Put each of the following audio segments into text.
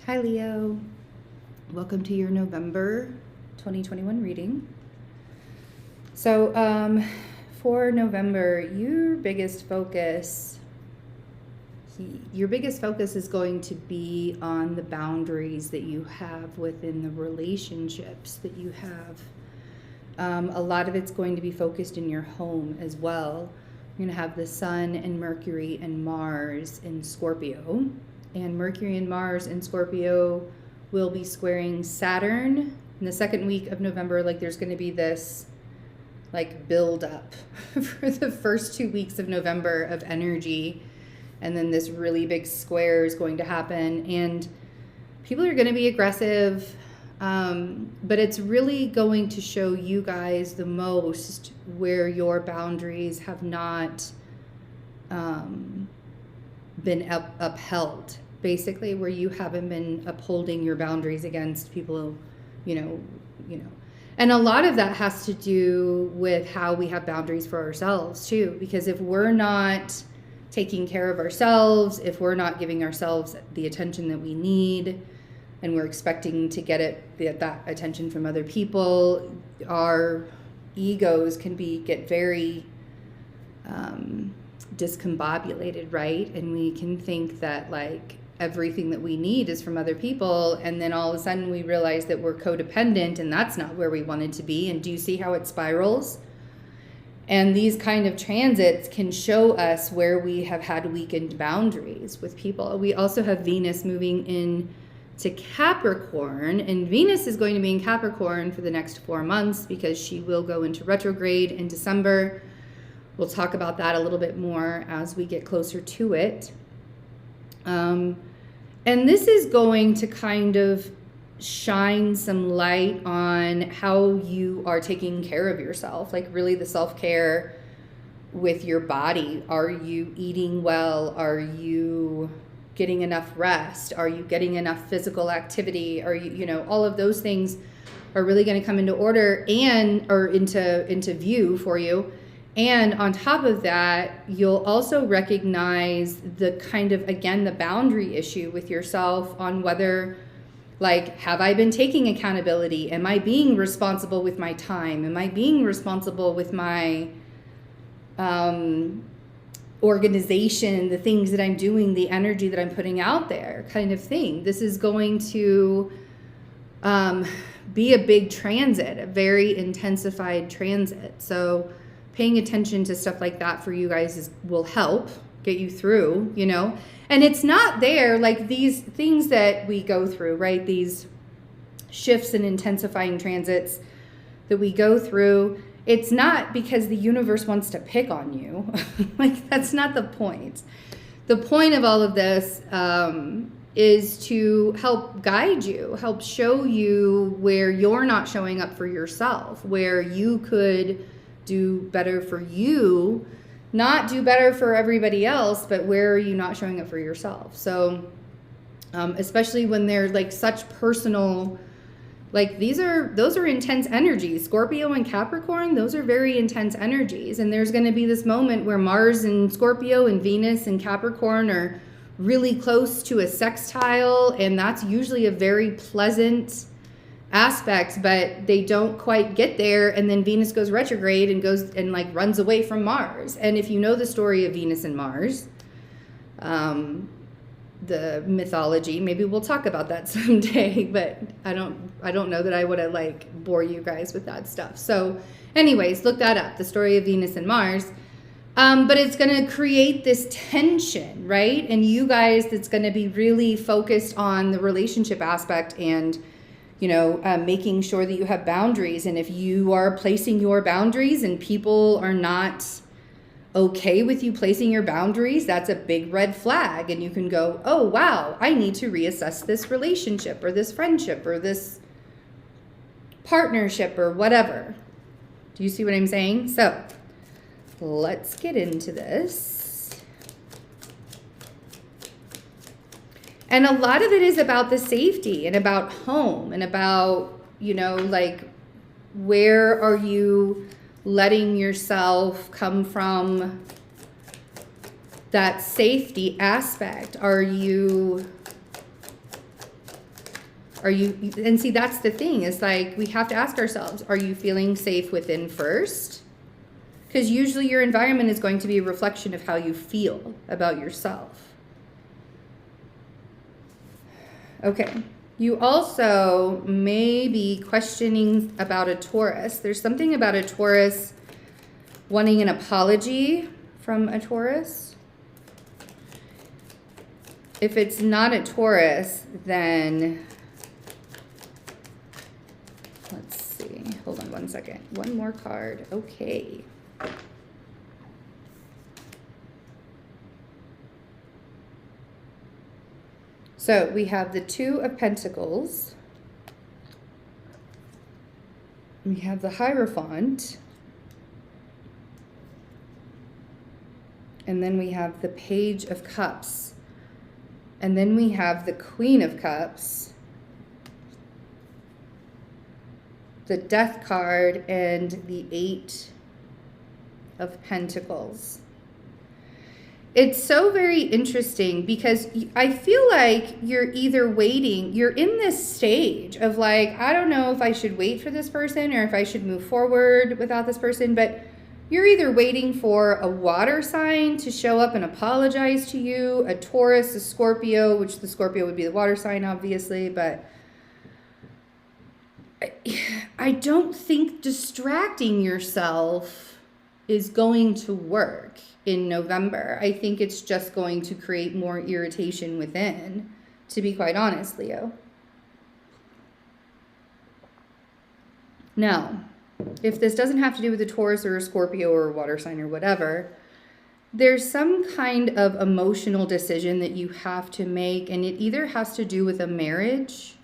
Hi Leo, welcome to your November 2021 reading. So for November, your biggest focus is going to be on the boundaries that you have within the relationships that you have. A lot of it's going to be focused in your home as well. You're going to have the Sun and Mercury and Mars in Scorpio. And Mercury and Mars in Scorpio will be squaring Saturn in the second week of November. Like there's going to be this like build up for the first 2 weeks of November of energy. And then this really big square is going to happen. And people are going to be aggressive. But it's really going to show you guys the most where your boundaries have not been upheld. Basically, where you haven't been upholding your boundaries against people, you know. And a lot of that has to do with how we have boundaries for ourselves too. Because if we're not taking care of ourselves, if we're not giving ourselves the attention that we need, and we're expecting to get that attention from other people, our egos can get very discombobulated, right? And we can think that like everything that we need is from other people, and then all of a sudden we realize that we're codependent, and that's not where we wanted to be. And do you see how it spirals? And these kind of transits can show us where we have had weakened boundaries with people. We also have Venus moving in to Capricorn, and Venus is going to be in Capricorn for the next 4 months because she will go into retrograde in December. We'll talk about that a little bit more as we get closer to it. And this is going to kind of shine some light on how you are taking care of yourself, like really the self-care with your body. Are you eating well? Are you getting enough rest? Are you getting enough physical activity? Are you, all of those things are really going to come into order or into view for you. And on top of that, you'll also recognize the kind of, again, the boundary issue with yourself on whether, like, have I been taking accountability? Am I being responsible with my time? Am I being responsible with my organization, the things that I'm doing, the energy that I'm putting out there, kind of thing? This is going to be a big transit, a very intensified transit. So paying attention to stuff like that for you guys will help get you through, And it's not there, like these things that we go through, right? These shifts and intensifying transits that we go through, it's not because the universe wants to pick on you. Like, that's not the point. The point of all of this is to help guide you, help show you where you're not showing up for yourself, where you could do better for you, not do better for everybody else, but where are you not showing up for yourself? So especially when they're like such personal, like those are intense energies. Scorpio and Capricorn, those are very intense energies. And there's going to be this moment where Mars and Scorpio and Venus and Capricorn are really close to a sextile, and that's usually a very pleasant aspect, but they don't quite get there, and then Venus goes retrograde and goes and like runs away from Mars. And if you know the story of Venus and Mars, the mythology, maybe we'll talk about that someday, but I don't know that I would have like bore you guys with that stuff. So anyways, look that up, the story of Venus and Mars. But it's going to create this tension, right? And you guys, it's going to be really focused on the relationship aspect and making sure that you have boundaries. And if you are placing your boundaries and people are not okay with you placing your boundaries, that's a big red flag. And you can go, oh, wow, I need to reassess this relationship or this friendship or this partnership or whatever. Do you see what I'm saying? So let's get into this. And a lot of it is about the safety and about home and about, like, where are you letting yourself come from that safety aspect? Are you Are you, and see, that's the thing, is like, we have to ask ourselves, are you feeling safe within first? Because usually your environment is going to be a reflection of how you feel about yourself. Okay. You also may be questioning about a Taurus. There's something about a Taurus wanting an apology from a Taurus. If it's not a Taurus, then let's see. Hold on one second. One more card. Okay. So we have the Two of Pentacles. We have the Hierophant. And then we have the Page of Cups. And then we have the Queen of Cups, the Death card, and the Eight of Pentacles. It's so very interesting because I feel like you're either waiting, you're in this stage of like, I don't know if I should wait for this person or if I should move forward without this person, but you're either waiting for a water sign to show up and apologize to you, a Taurus, a Scorpio, which the Scorpio would be the water sign, obviously, but I don't think distracting yourself is going to work in November. I think it's just going to create more irritation within, to be quite honest, Leo. Now, if this doesn't have to do with a Taurus or a Scorpio or a water sign or whatever, there's some kind of emotional decision that you have to make, and it either has to do with a marriage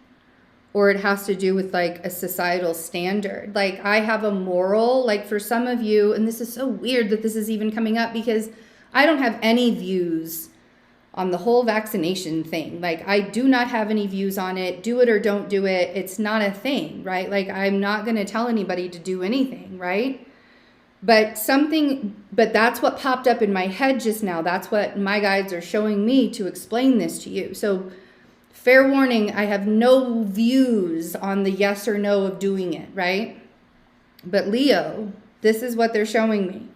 or it has to do with like a societal standard. Like, I have a moral, like for some of you, and this is so weird that this is even coming up because I don't have any views on the whole vaccination thing. Like, I do not have any views on it. Do it or don't do it. It's not a thing, right? Like, I'm not going to tell anybody to do anything, right? But that's what popped up in my head just now. That's what my guides are showing me to explain this to you. So fair warning, I have no views on the yes or no of doing it, right? But Leo, this is what they're showing me.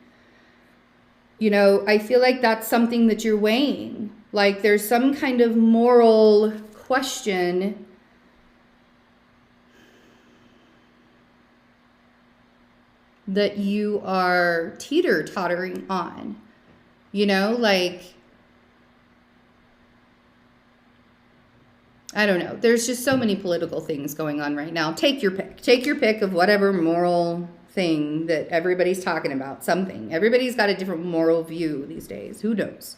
You know, I feel like that's something that you're weighing. Like, there's some kind of moral question that you are teeter-tottering on. You know, like, I don't know. There's just so many political things going on right now. Take your pick. Take your pick of whatever moral thing that everybody's talking about. Something. Everybody's got a different moral view these days. Who knows?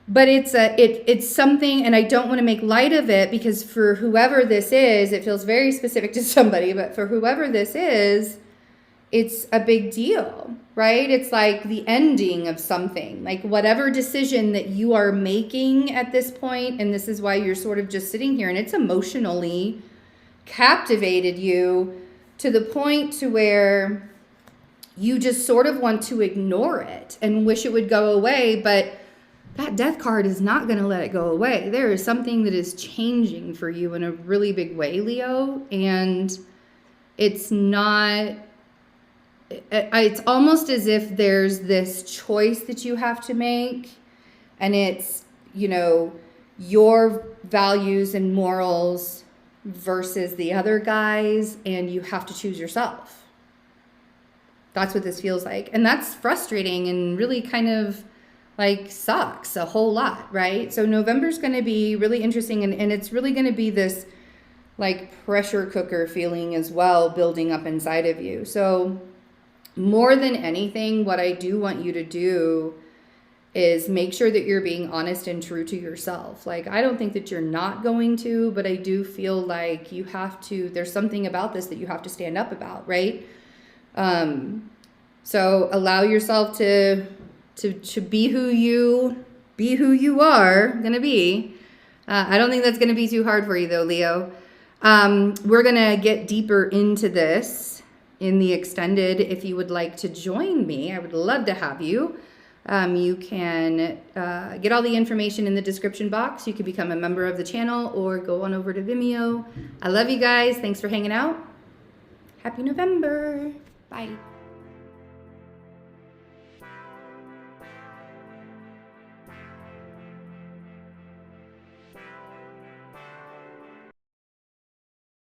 But it's something, and I don't want to make light of it because for whoever this is, it feels very specific to somebody, but for whoever this is, it's a big deal, right? It's like the ending of something, like whatever decision that you are making at this point, and this is why you're sort of just sitting here, and it's emotionally captivated you to the point to where you just sort of want to ignore it and wish it would go away, but that Death card is not going to let it go away. There is something that is changing for you in a really big way, Leo, and it's not... It's almost as if there's this choice that you have to make, and it's, you know, your values and morals versus the other guys, and you have to choose yourself. That's what this feels like. And that's frustrating and really kind of like sucks a whole lot, right? So November's going to be really interesting, and it's really going to be this like pressure cooker feeling as well building up inside of you. So more than anything, what I do want you to do is make sure that you're being honest and true to yourself. Like, I don't think that you're not going to, but I do feel like you have to, there's something about this that you have to stand up about, right? So allow yourself to be who you are going to be. I don't think that's going to be too hard for you though, Leo. We're going to get deeper into this in the extended. If you would like to join me, I would love to have you. You can get all the information in the description box. You can become a member of the channel or go on over to Vimeo. I love you guys. Thanks for hanging out. Happy November. Bye.